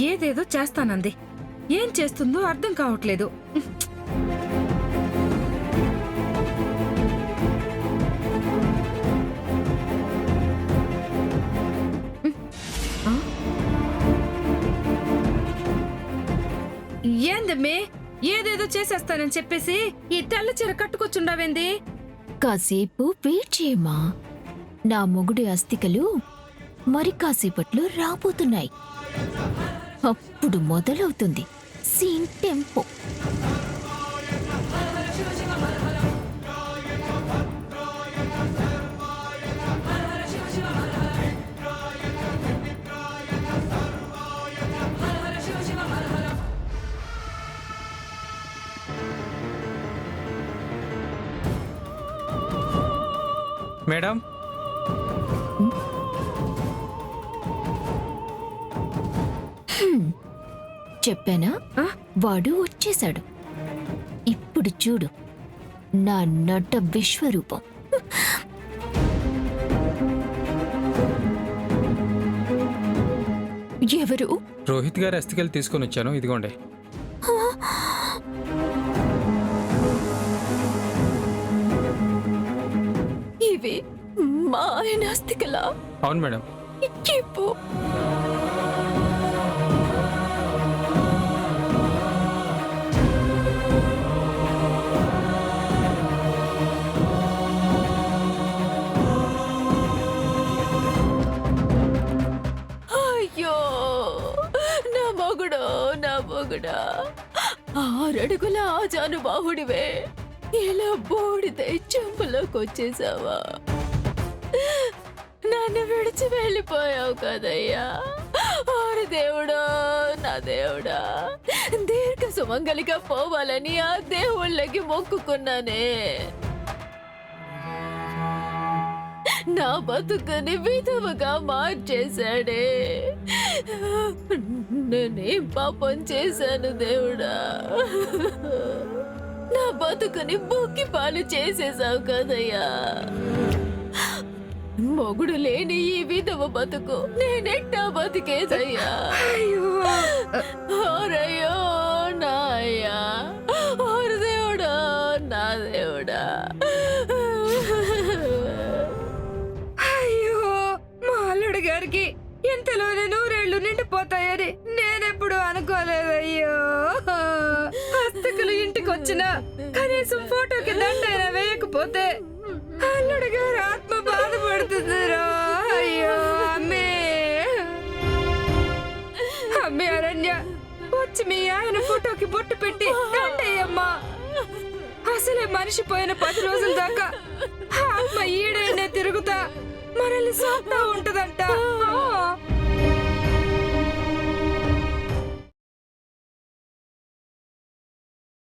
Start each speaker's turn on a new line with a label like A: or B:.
A: ఏదేదో చేస్తానంది. ఏం చేస్తుందో అర్థం కావట్లేదు. ఏందమ్మే, ఏదేదో చేసేస్తానని చెప్పేసి ఈ తెల్ల చీర కట్టుకొచ్చుండవేంది?
B: కాసేపు వెయిట్ చేయమా. నా మొగుడి అస్థికలు మరి కాసేపట్లో రాబోతున్నాయి. అప్పుడు మొదలవుతుంది సీన్ టెంపో.
C: మేడం,
B: చెప్పానా? వాడు వచ్చేశాడు. ఇప్పుడు చూడు నా నట విశ్వరూపం. ఎవరు?
C: రోహిత్ గారి అస్థికలు తీసుకొని వచ్చాను, ఇదిగోండి.
B: ఇవి మా ఆయన అస్థికలా?
C: అవును మేడం.
B: చెప్పు. అయ్యో నా మొగుడో, నా మొగుడా, 6 అడుగుల ఆజానుబాహుడివే, ఇలా బోడితే చెంపులోకి వచ్చేసావా? నన్ను విడిచి వెళ్ళిపోయావు కదయ్యా. ఆరు దేవుడా, నా దేవుడా, దీర్ఘ సుమంగలిగా పోవాలని ఆ దేవుళ్ళకి మొక్కుకున్నానే. నా బతుకని విధవగా మార్చేశాడే. నేనేం పాపం చేశాను దేవుడా? నా బతుకుని బొక్కి పాలు చేసేసావు కదయ్యా. మొగుడు లేని ఈ విధవ బతుకు నేనెట్టా బతికేదయ్యా? ఓరయ్యో నా అయ్యా, ఓరు దేవుడా, నా దేవుడా.
A: అయ్యో, మా అల్లుడు గారికి ఇంతలోనే 100 ఏళ్ళు నిండిపోతాయని నేనెప్పుడు అనుకోలేదయ్యో. హస్తకులు ఇంటికి వచ్చినా కనీసం ఫోటోకి దండైనా వేయకపోతే అల్లుడు గారు ఆత్మ బాధపడుతుందిరా. అయ్యో అమ్మే, అమ్మే అరణ్య, వచ్చి మీ ఆయన ఫోటోకి బొట్టు పెట్టి దండయ్యమ్మా. అసలే మనిషి పోయిన 10 రోజుల దాకా ఆత్మ ఈడైనా తిరుగుతా మనల్ని సాగుతా ఉంటదంట.